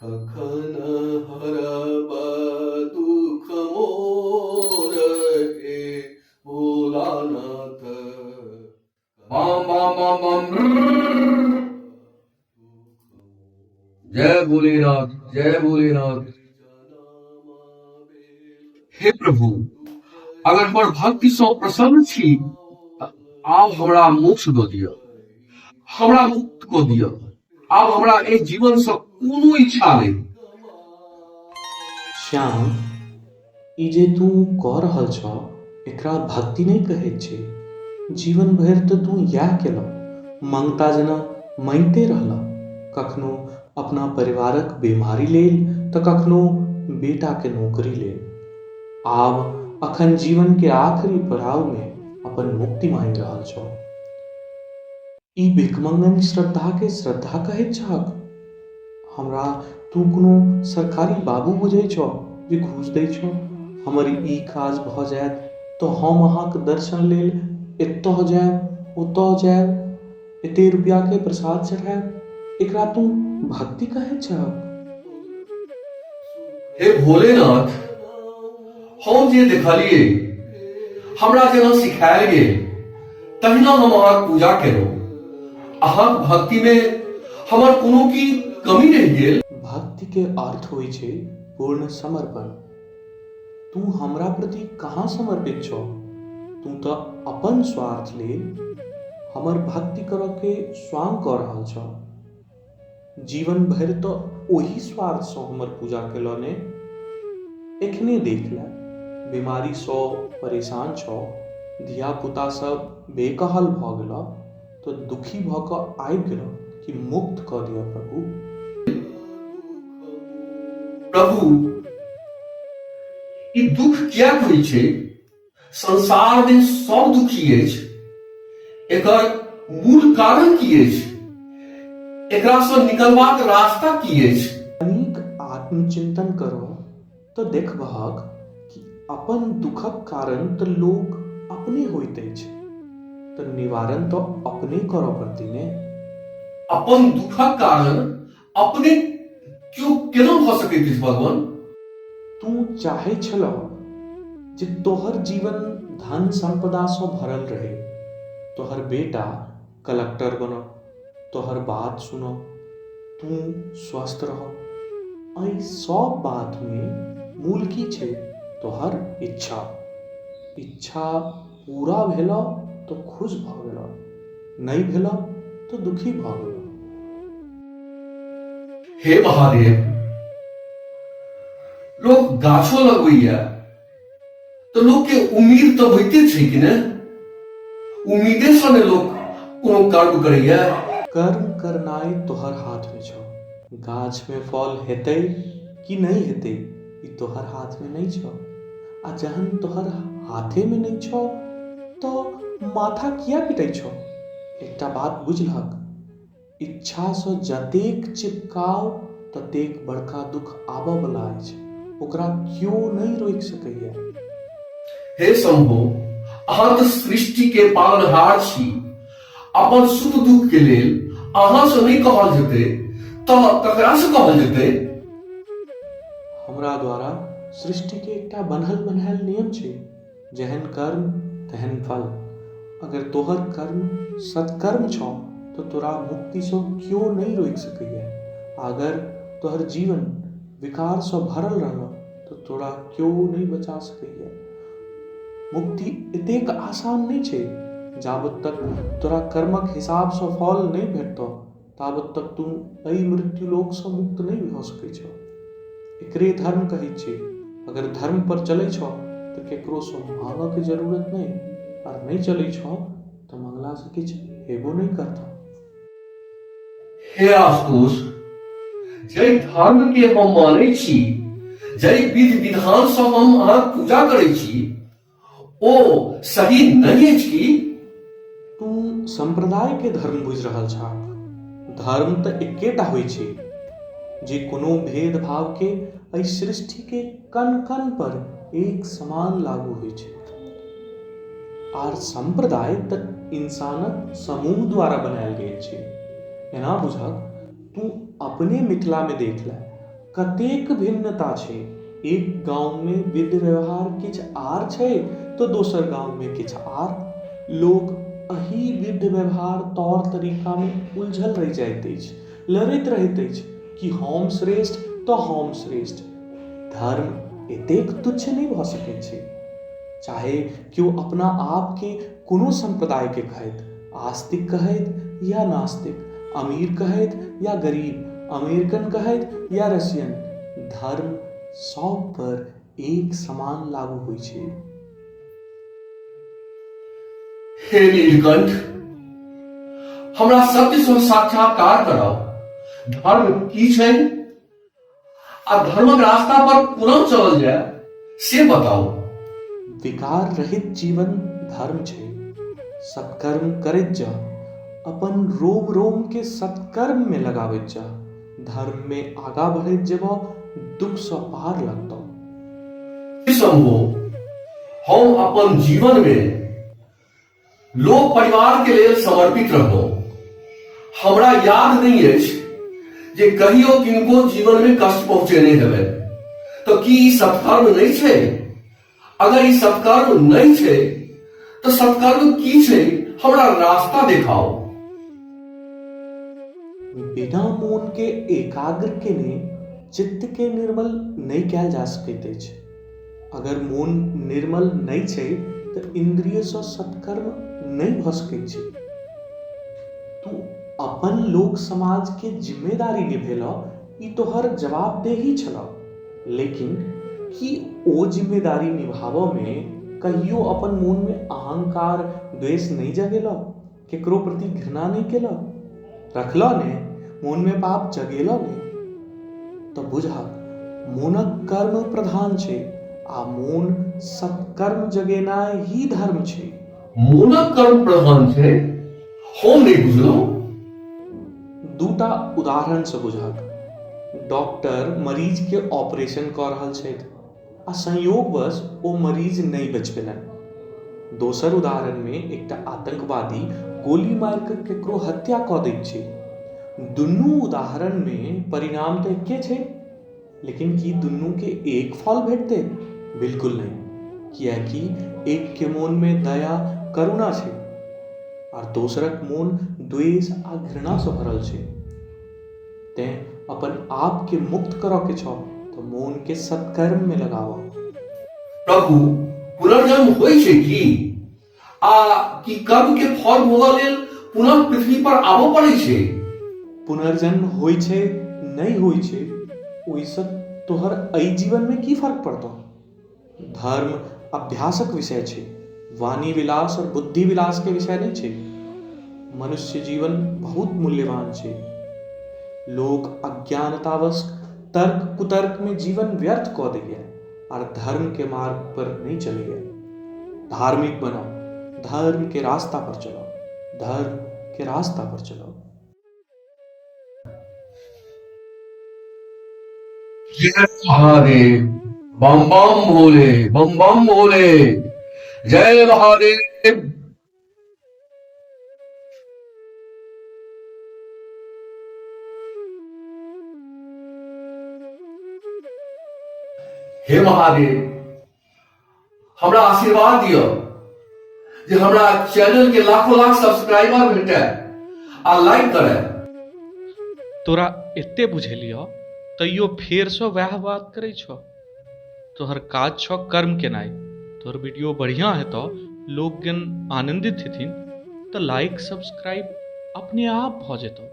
कखन हरब दुख मोर हे भोलानाथ। बम बम बम बम ब्रर। जय भोलेनाथ, जय भोलेनाथ। हे प्रभु, अगर हमर भक्ति सँ प्रसन्न छी त आब हमरा मोक्ष दऽ दिअ, हमरा मुक्त कऽ दिअ। आब हमरा एहि जीवन सँ कोनो इच्छा नहि। श्याम, ई जे तू कऽ रहल छ एकरा भक्ति नहीं कहैत छै। जीवन भरि तऽ तू इएह केलह, मंगता जेना मांगिते रहलह। कखनो अपना परिवारक बीमारी लेल तऽ कखनो बेटा के नौकरी लेल। आब अखन जीवन के आखिरी पड़ाव में अपन मुक्ति मांगि रहल छ। ई भिखमंगन श्रद्धा के श्रद्धा कहैत छहक? हमरा तू कोनो सरकारी बाबू बुझै छ जे घूस दै छ? हमर ई काज भऽ जायत तऽ हम अहाँक दर्शन लेल एतऽ जायब, ओतऽ जायब, एते रुपया के प्रसाद चढ़ायब, एकरा तू भक्ति कहैत छहक? हे भोलेनाथ, हम जे देखलिए हमरा जेना सिखायल गेल तहिना हम अहाँक पूजा केलहुँ। अहाँक भक्ति में हमर कोनो की कमी रहि गेल? भक्ति के अर्थ होइ छै पूर्ण समर्पण। तू हमरा प्रति कहाँ समर्पित छ? तू तो अपन स्वार्थ लेल हमर भक्ति करऽ के स्वांग कऽ रहल छ। जीवन भरि तो ओही स्वार्थ सँ हमर पूजा केलऽ ने। एखने देख ले, बीमारी सँ परेशान छ, धिया पुता सब बेकहल भऽ गेला, तो दुखी भऽ कऽ आबि गेलऽ कि मुक्त कऽ दिअ प्रभु। प्रभु, ई दुख किया होइ छै? संसार में सब दुखी अछि। एकर मूल कारण की अछि? एकरा सँ निकलबाक रास्ता की अछि? कनिक आत्मचिंतन करो तो देखबहक कि अपन दुखक कारण तो लोग अपने होइत अछि, तो निवारण तो अपने करऽ पड़तै ने। अपन दुखक कारण अपने क्यों केना भऽ सकैत अछि भगवान? तू चाहे छलह जे तोहर जीवन धन संपदा सँ भरल रहे, तोहर बेटा कलेक्टर बनो, तोहर बात सुनो, तू स्वस्थ रह। एहि सब बात में मूल की छै? तोहर इच्छा। इच्छा पूरा भेला तो खुश भऽ गेला, नहीं भेला तो दुखी भऽ गेला। हे महादेव, लोग गाछो लगबैया तो लोग के उम्मीद तो होइते छै कि ने? उम्मीदे सँ ने लोग कोनो कर्म करैया। कर्म करनाइ तोहर हाथ में छौ। गाछ में फल हेतै कि नहीं हेतै ई तोहर हाथ में नहीं छौ। आ जहन तोहर हाथे में नहीं छौ तो माथा किया पिटै छौ? एकटा बात बुझलहक, इच्छा सँ जतेक चिपकाव ततेक बड़का दुख आबऽ वाला अछि। ओकरा क्यों नहीं रोकि सकैया। हे शंभो, अहाँ तो सृष्टि के पालनहार छी। अपन सुख दुख के लेल अहाँ से नहीं कहल जेतै तऽ ककरा से कहल जेतै? हमरा द्वारा सृष्टि के एकटा बनल बनायल नियम छै, जेहन कर्म तेहन फल। अगर तोहर कर्म सत्कर्म छौ तो तोरा मुक्ति से क्यों नहीं रोकि सकैया। अगर तोहर जीवन विकार से भरल रहल तो तोरा क्यों नहीं बचा सकैया। मुक्ति एतेक आसान नहीं छै। जाबत तक तोरा कर्मक हिसाब से फल नहीं भेटतो ताबत तक तू एहि मृत्यु लोक से मुक्त नहीं भऽ सकै छ। एकरे धर्म कहै छै। अगर धर्म पर चलै छ तो केकरो से मांगऽ के जरूरत नहीं, और नहीं चलै छ तो मंगला से किछ हेबो नहीं करता। हे आशुतोष, जय धर्म के हम मानै छी, जय विधि विधान सँ हम अहाँक पूजा करै छी, ओ सही नहीं अछि की? तू संप्रदाय के धर्म बुझि रहल छा। धर्म तो एकेटा होइ छै जे कोनो भेदभाव के एहि सृष्टि के कण कण पर एक समान लागू होइ छै। आर संप्रदाय तऽ इंसानक समूह द्वारा बनायल गेल छै। एना बुझक, तू अपने मिथिला में देख ले, कतेक भिन्नता छै। एक गांव में विधि व्यवहार किछ आर छै तो दोसर गांव में किछ आर। लोग अही विधि व्यवहार तौर तरीका में उलझल रह जाइत अछि, लड़ैत रहैत अछि कि हम श्रेष्ठ तो हम श्रेष्ठ। धर्म एतेक तुच्छ नहीं भ सकैत छै। चाहे क्यों अपना आप के कोनो संप्रदाय के कहैत, आस्तिक कहैत या नास्तिक, अमीर कहैत या गरीब, अमेरिकन कहैत या रशियन, धर्म सब पर एक समान लागू होई छै। हे नीलकंठ, हमरा सत्य से साक्षात्कार कराओ। धर्म की छै आ धर्मक रास्ता पर कोना चलल जाय से बताओ। विकार रहित जीवन धर्म छै। सत्कर्म करैत जा, अपन रोम रोम के सत्कर्म में लगाबैत जा। धर्म में आगा बढ़ैत जेबो, दुख से पार लगतौ। शंभो, हम अपन जीवन में लोक परिवार के लेल समर्पित रहलहुं। हमरा याद नहीं अछि जे कहियो किनको जीवन में कष्ट पहुंचेने हेबै। तो की ई सत्कर्म नहीं छै? अगर ई सत्कर्म नहीं छै तो सत्कर्म की छै? हमरा रास्ता देखाओ। बिना मोन के एकाग्र के ने चित्त के निर्मल नहीं कैल जा सकैत अछि। अगर मोन निर्मल नहीं छै तो इंद्रिय से सत्कर्म नहीं भ सकैत छै। तू अपन लोक समाज के जिम्मेदारी निभेला, ई तोहर जवाबदेही छला। लेकिन कि ओ जिम्मेदारी निभाबो में कहियो अपन मोन में अहंकार द्वेष नहीं जगेला, केकरो प्रति घृणा नहीं केला, रखला ने मोन में पाप जगेला ने? तो बुझा मोनक कर्म प्रधान छै आ मोन सत्कर्म जगेनाय ही धर्म छै। मोनक कर्म प्रधान छै? हम नहीं बुझलहुं। दूटा उदाहरण से बुझक। डॉक्टर मरीज के ऑपरेशन कर रहल छथि आ संयोगवश ओ मरीज नहीं बचि पेलनि। दोसर उदाहरण में एकटा आतंकवादी गोली मार के केकरो हत्या क दैत छै। दुनू उदाहरण में परिणाम तो एके छै, लेकिन की दुनू के एक फल भेटतै? बिल्कुल नहीं, कियाकि एक के मोन में दया करुणा छै और दोसरक मोन द्वेष आ घृणा से भरल छै। तें अपन आप के मुक्त करऽ के छौ तो मोन के सत्कर्म में लगाओ। प्रभु, पुनर्जन्म होइ छै की? आ की कर्म के फल भोगऽ लेल पुनः पृथ्वी पर आबऽ पड़ै छै? पुनर्जन्म होइ छै नहीं होइ छै, ओइसे तोहर एहि जीवन में की फर्क पड़तो? धर्म अभ्यासक विषय छै, वाणी विलास और बुद्धि विलास के विषय नहीं छै। मनुष्य जीवन बहुत मूल्यवान छै। लोग अज्ञानतावश तर्क कुतर्क में जीवन व्यर्थ क दैये और धर्म के मार्ग पर नहीं चले। धार्मिक बनो, धर्म के रास्ता पर चलो, धर्म के रास्ता पर चलो। जय महादेव, बम बम भोले, बम बम भोले, जय महादेव। हे महादेव, हमरा आशीर्वाद दियो जे हमरा चैनल के लाखों लाख सब्सक्राइबर भेटे आ लाइक करे। तोरा एते बुझेलियो तैयो फेर से वह बात करे छो। तोहर काज छो कर्म केनाई। तोहर वीडियो बढ़िया हेतो, लोग आनंदित हेथिन तो लाइक सब्सक्राइब अपने आप भ जेतो।